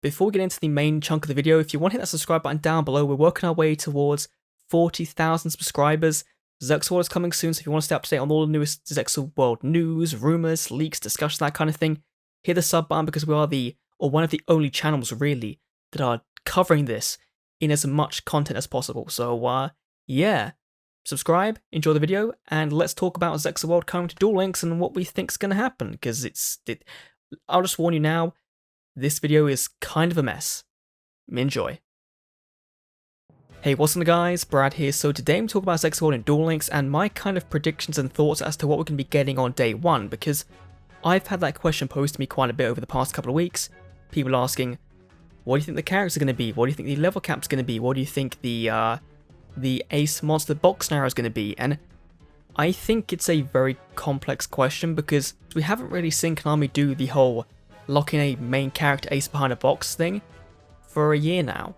before we get into the main chunk of the video, if you want to hit that subscribe button down below, we're working our way towards 40,000 subscribers. Zexal is coming soon, so if you want to stay up to date on all the newest Zexal World news, rumors, leaks, discussions, that kind of thing, hit the sub button because we are one of the only channels really that are covering this in as much content as possible. So yeah, subscribe, enjoy the video, and let's talk about Zexal World coming to Duel Links and what we think's going to happen, because I'll just warn you now, this video is kind of a mess. Enjoy. Hey, what's up guys, Brad here. So today I'm talking about Zexal World and Duel Links and my kind of predictions and thoughts as to what we're going to be getting on day one, because I've had that question posed to me quite a bit over the past couple of weeks. People asking, what do you think the characters are going to be? What do you think the level cap's going to be? What do you think the Ace Monster box scenario is going to be? And I think it's a very complex question because we haven't really seen Konami do the whole locking a main character ace behind a box thing for a year now.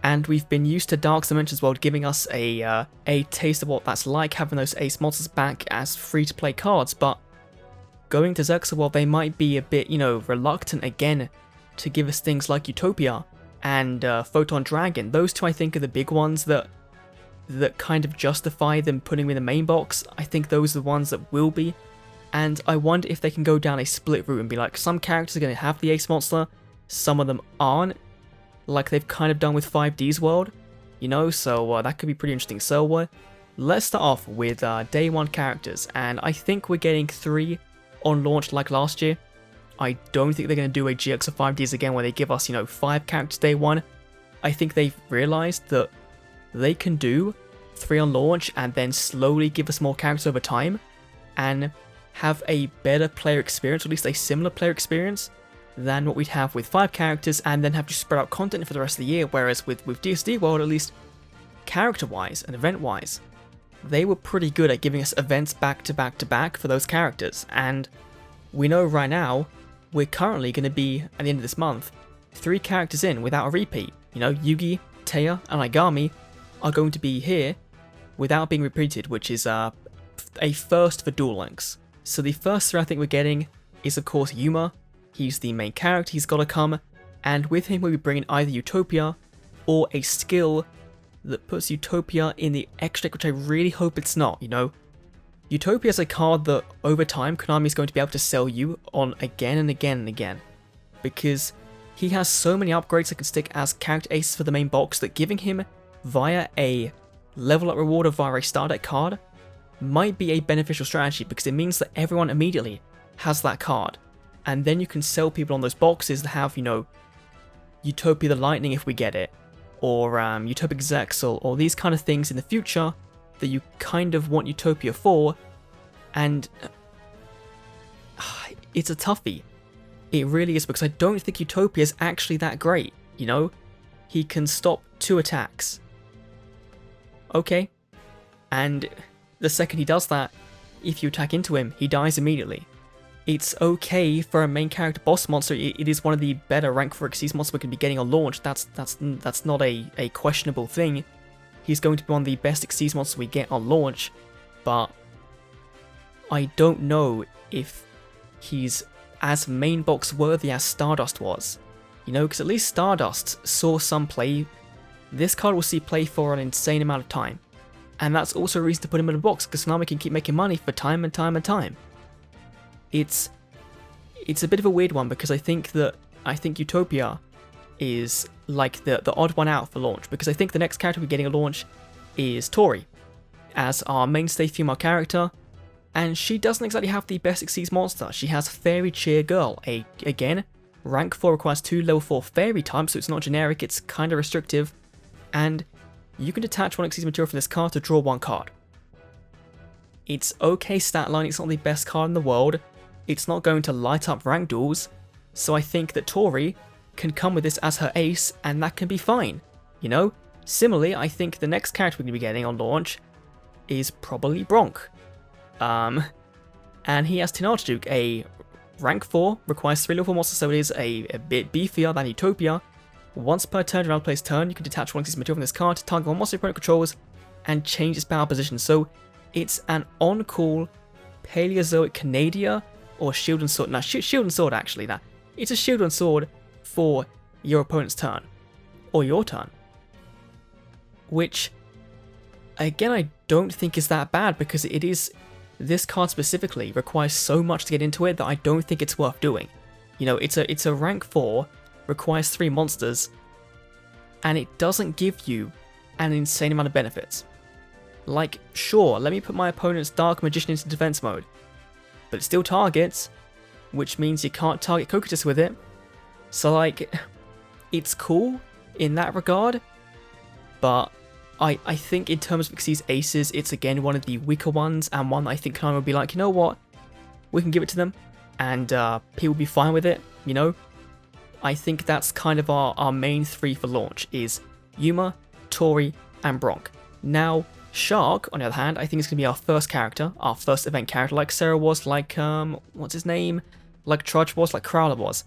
And we've been used to Dark Dimensions World giving us a taste of what that's like, having those ace monsters back as free-to-play cards, but going to Zexal World they might be a bit, reluctant again to give us things like Utopia and Photon Dragon. Those two I think are the big ones that kind of justify them putting them in the main box. I think those are the ones that will be. And I wonder if they can go down a split route and be like, some characters are going to have the ace monster, some of them aren't, like they've kind of done with 5D's World, so that could be pretty interesting. So let's start off with day one characters, and I think we're getting 3 on launch like last year. I don't think they're going to do a GX of 5Ds again where they give us, 5 characters day one. I think they've realized that they can do 3 on launch and then slowly give us more characters over time and have a better player experience, or at least a similar player experience than what we'd have with 5 characters and then have to spread out content for the rest of the year. Whereas with DSD World, at least character-wise and event-wise, they were pretty good at giving us events back to back to back for those characters. And we know right now, we're currently going to be, at the end of this month, 3 characters in without a repeat. Yugi, Taya, and Aigami are going to be here without being repeated, which is a first for Duel Links. So the first 3 I think we're getting is of course Yuma. He's the main character, he's got to come, and with him we'll be bringing either Utopia or a skill that puts Utopia in the X deck, which I really hope it's not, Utopia is a card that over time Konami is going to be able to sell you on again and again and again, because he has so many upgrades that can stick as character aces for the main box that giving him via a level up reward or via a star deck card might be a beneficial strategy, because it means that everyone immediately has that card. And then you can sell people on those boxes that have, Utopia the Lightning if we get it, or Utopic Zexal, or these kind of things in the future that you kind of want Utopia for, and it's a toughie. It really is, because I don't think Utopia is actually that great, He can stop 2 attacks. Okay. And the second he does that, if you attack into him, he dies immediately. It's okay for a main character boss monster. It is one of the better rank 4 Xyz monsters we can be getting on launch. That's not a questionable thing. He's going to be one of the best Xyz monsters we get on launch, but I don't know if he's as main box worthy as Stardust was. Because at least Stardust saw some play. This card will see play for an insane amount of time. And that's also a reason to put him in a box, because Konami can keep making money for time and time and time. It's a bit of a weird one, because I think Utopia is like the odd one out for launch, because I think the next character we're getting at launch is Tori as our mainstay female character, and she doesn't exactly have the best Xyz monster. She has Fairy Cheer Girl, again, rank 4 requires 2 level 4 fairy types, so it's not generic, it's kind of restrictive, and you can detach 1 Xyz material from this card to draw 1 card. It's okay stat line, it's not the best card in the world, it's not going to light up rank duels, so I think that Tori can come with this as her ace, and that can be fine, Similarly, I think the next character we're going to be getting on launch is probably Bronc. And he has Tin Archduke, a rank 4, requires 3 level 4 monsters, so it is a bit beefier than Utopia. Once per turn, around player's turn, you can detach 1 Xyz material from this card to target 1 monster your opponent controls and change its power position. So it's an on-call Paleozoic Canadia or Shield and Sword. No, Shield and Sword actually. It's a Shield and Sword for your opponent's turn, or your turn. Which, again, I don't think is that bad, because it is, this card specifically requires so much to get into it that I don't think it's worth doing. You know, it's a rank 4, requires 3 monsters, and it doesn't give you an insane amount of benefits. Like, sure, let me put my opponent's Dark Magician into defense mode, but it still targets, which means you can't target Cocytus with it. So like, it's cool in that regard, but I think in terms of Xyz's aces, it's again one of the weaker ones, and one that I think Konami would be like, you know what, we can give it to them, and people will be fine with it, you know? I think that's kind of our main 3 for launch, is Yuma, Tori, and Bronc. Now, Shark, on the other hand, I think is going to be our first character, our first event character, like Sarah was, like, what's his name? Like Trudge was, like Crowler was.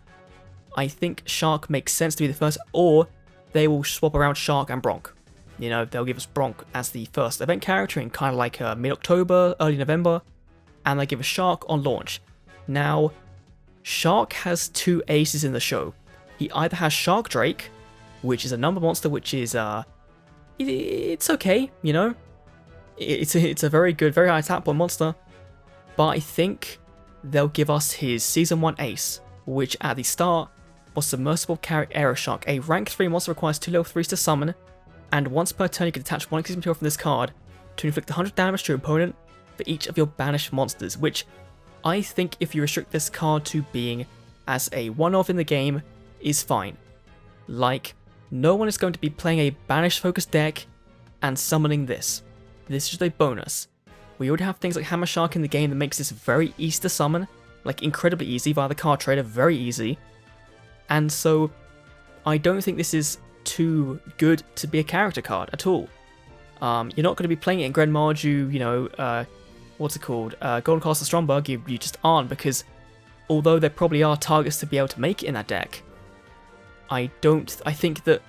I think Shark makes sense to be the first, or they will swap around Shark and Bronc. You know, they'll give us Bronc as the first event character in kind of like mid-October, early November, and they give us Shark on launch. Now, Shark has 2 aces in the show. He either has Shark Drake, which is a number monster, which is, it's okay, you know? It's a very good, very high attack point monster, but I think they'll give us his Season 1 ace, which at the start was Submersible Carrot Aero Shark, a rank 3 monster requires 2 level 3s to summon, and once per turn you can attach 1 existing material from this card to inflict 100 damage to your opponent for each of your banished monsters, which I think if you restrict this card to being as a one-off in the game is fine. Like, no one is going to be playing a banished focused deck and summoning this. This is just a bonus. We already have things like Hammer Shark in the game that makes this very easy to summon, like incredibly easy via the card trader, very easy. And so I don't think this is too good to be a character card at all. You're not going to be playing it in Gren Marju, you know, what's it called, Golden Castle Stromberg, you just aren't, because although there probably are targets to be able to make it in that deck, I think that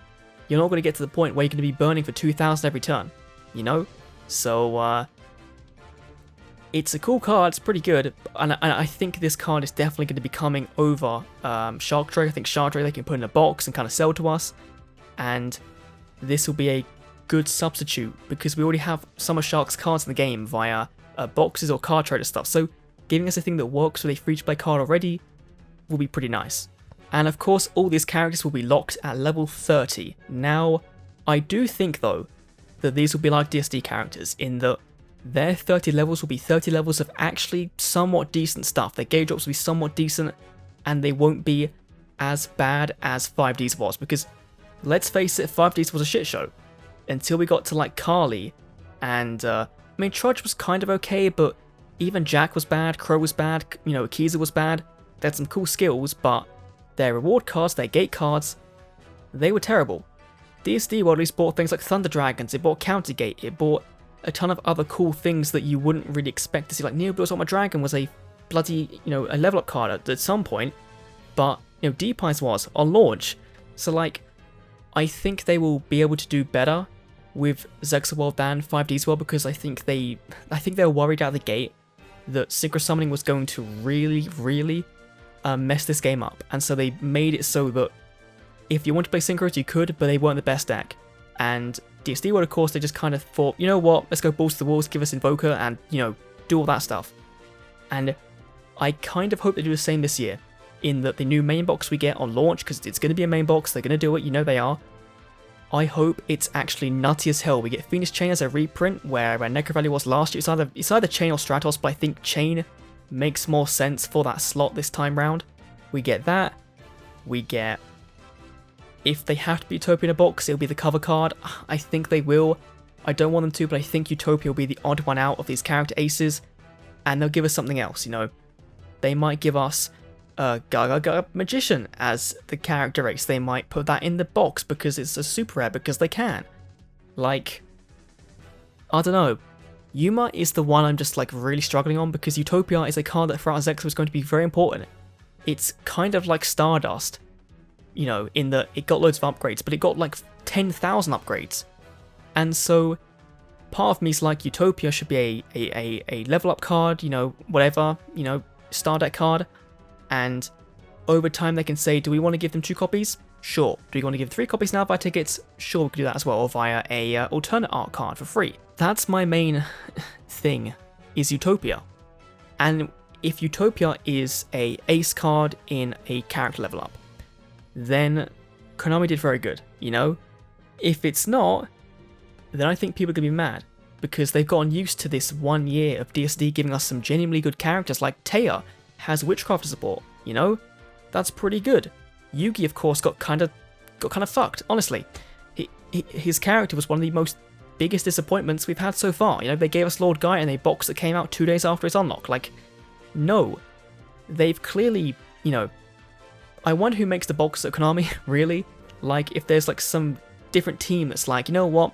you're not going to get to the point where you're going to be burning for 2,000 every turn, you know? So, it's a cool card, it's pretty good, and I think this card is definitely going to be coming over Shark Drake. I think Shark Drake they can put in a box and kind of sell to us, and this will be a good substitute, because we already have some of Shark's cards in the game via boxes or card trader stuff, so giving us a thing that works with a free-to-play card already will be pretty nice. And of course, all these characters will be locked at level 30. Now, I do think though, that these will be like DSD characters, in that their 30 levels will be 30 levels of actually somewhat decent stuff. Their gauge drops will be somewhat decent, and they won't be as bad as 5Ds was, because let's face it, 5Ds was a shit show. Until we got to like Carly, and I mean Trudge was kind of okay, but even Jack was bad, Crow was bad, you know, Akiza was bad. They had some cool skills, but their reward cards, their gate cards, they were terrible. DSD World at least bought things like Thunder Dragons, it bought Counter Gate, it bought a ton of other cool things that you wouldn't really expect to see, like Neoblast Armor Dragon was a bloody, you know, a level up card at some point, but, you know, Deepies was on launch. So like, I think they will be able to do better with Zexal World than 5D's World, because I think they were worried out of the gate that Synchro Summoning was going to really mess this game up, and so they made it so that if you want to play Synchros you could, but they weren't the best deck. And DSD World, of course, they just kind of thought, you know what, let's go balls to the walls, give us Invoker, and, you know, do all that stuff. And I kind of hope they do the same this year, in that the new main box we get on launch, because it's going to be a main box, they're going to do it, you know they are. I hope it's actually nutty as hell. We get Phoenix Chain as a reprint, where Necro Valley was last year. It's either Chain or Stratos, but I think Chain makes more sense for that slot this time round. We get that. We get, if they have to be Utopia in a box, it'll be the cover card. I think they will. I don't want them to, but I think Utopia will be the odd one out of these character aces, and they'll give us something else, you know. They might give us Gaga Magician as the character ace. They might put that in the box because it's a super rare, because they can. Like, I don't know. Yuma is the one I'm just like really struggling on, because Utopia is a card that throughout Zexal is going to be very important. It's kind of like Stardust, you know, in that it got loads of upgrades, but it got like 10,000 upgrades. And so part of me is like, Utopia should be a level up card, you know, whatever, you know, star deck card. And over time they can say, do we want to give them 2 copies? Sure. Do you want to give 3 copies now via tickets? Sure, we could do that as well, or via a alternate art card for free. That's my main thing, is Utopia. And if Utopia is a ace card in a character level up, then Konami did very good, you know? If it's not, then I think people are going to be mad, because they've gotten used to this 1 year of DSD giving us some genuinely good characters, like Taya has Witchcraft support, you know? That's pretty good. Yugi, of course, got kind of fucked, honestly. His character was one of the most biggest disappointments we've had so far. You know, they gave us Lord Guy in a box that came out 2 days after its unlock. Like, no. They've clearly, you know... I wonder who makes the box at Konami, really? Like, if there's like some different team that's like, you know what?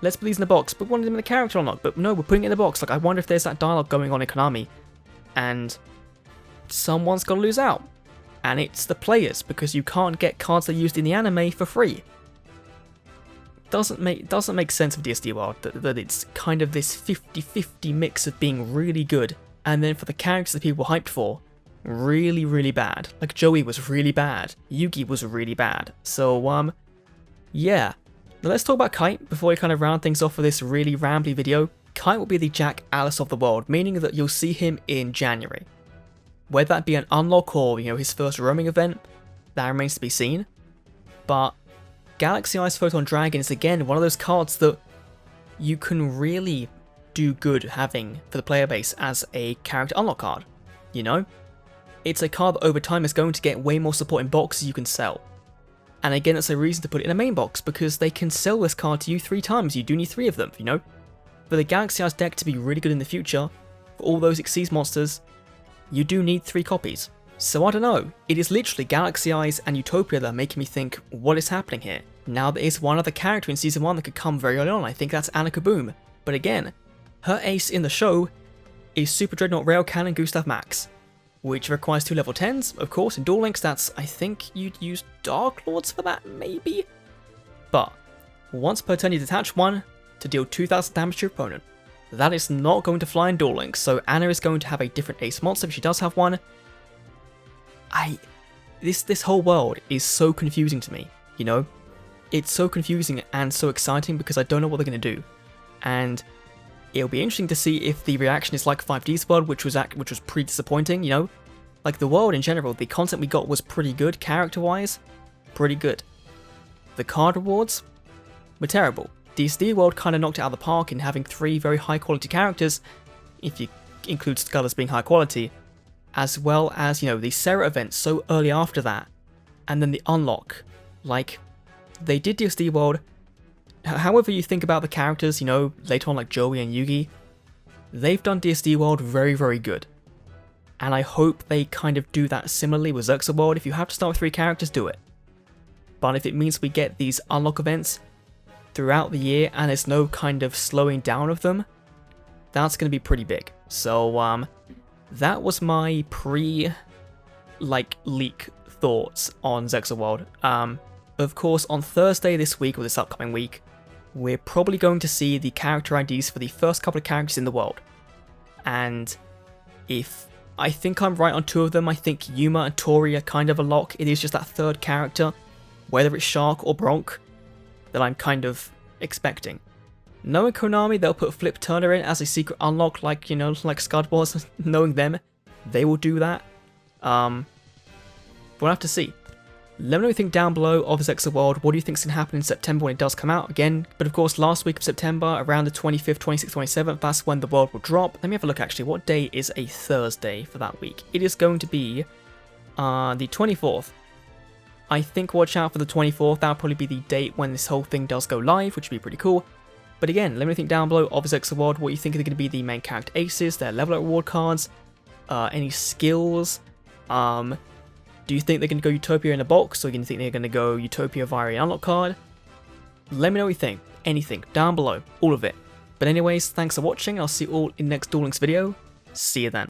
Let's put these in the box, but one of them in the character unlock. But no, we're putting it in the box. Like, I wonder if there's that dialogue going on in Konami. And someone's got to lose out. And it's the players, because you can't get cards that are used in the anime for free. Doesn't make sense of DSD World that it's kind of this 50-50 mix of being really good, and then for the characters that people were hyped for, really, really bad. Like Joey was really bad, Yugi was really bad. So yeah. Now let's talk about Kite before we kind of round things off for this really rambly video. Kite will be the Jack Alice of the world, meaning that you'll see him in January. Whether that be an unlock or, you know, his first roaming event, that remains to be seen. But Galaxy Eyes Photon Dragon is again one of those cards that you can really do good having for the player base as a character unlock card, you know? It's a card that over time is going to get way more support in boxes you can sell. And again, it's a reason to put it in a main box, because they can sell this card to you 3 times, you do need 3 of them, you know? For the Galaxy Eyes deck to be really good in the future, for all those Xyz monsters, you do need 3 copies. So I don't know, it is literally Galaxy Eyes and Utopia that are making me think, what is happening here? Now there is one other character in Season 1 that could come very early on, I think that's Annika Boom. But again, her ace in the show is Super Dreadnought Rail Cannon Gustav Max, which requires 2 level 10s, of course, in Duel Links that's, I think you'd use Dark Lords for that, maybe? But, once per turn you detach 1 to deal 2000 damage to your opponent. That is not going to fly in Duel Links, so Anna is going to have a different ace monster if she does have one. This whole world is so confusing to me, you know? It's so confusing and so exciting because I don't know what they're going to do. And it'll be interesting to see if the reaction is like 5D's world, which was pretty disappointing, you know? Like the world in general, the content we got was pretty good, character-wise, pretty good. The card rewards were terrible. DSD World kind of knocked it out of the park in having 3 very high quality characters, if you include Skull as being high quality, as well as, you know, the Sarah event so early after that, and then the unlock. Like, they did DSD World, however you think about the characters, you know, later on like Joey and Yugi, they've done DSD World very, very good. And I hope they kind of do that similarly with Zexal World. If you have to start with 3 characters, do it. But if it means we get these unlock events throughout the year and there's no kind of slowing down of them, that's going to be pretty big. So that was my leak thoughts on Zexal World. Of course, on Thursday this week, or this upcoming week, we're probably going to see the character IDs for the first couple of characters in the world. And if I think I'm right on 2 of them, I think Yuma and Tori are kind of a lock. It is just that 3rd character, whether it's Shark or Bronc, that I'm kind of expecting. Knowing Konami, they'll put Flip Turner in as a secret unlock, like, you know, like Scud was. Knowing them, they will do that. We'll have to see. Let me know what you think down below of Zexal World. What do you think is going to happen in September when it does come out again? But of course, last week of September, around the 25th, 26th, 27th, that's when the world will drop. Let me have a look actually. What day is a Thursday for that week? It is going to be the 24th. I think watch out for the 24th. That'll probably be the date when this whole thing does go live, which would be pretty cool. But again, let me know what you think down below of Zexal World. What you think are going to be the main character aces, their level up reward cards, any skills. Do you think they're going to go Utopia in a box, or do you think they're going to go Utopia via an unlock card? Let me know what you think. Anything down below, all of it. But anyways, thanks for watching. I'll see you all in the next Duel Links video. See you then.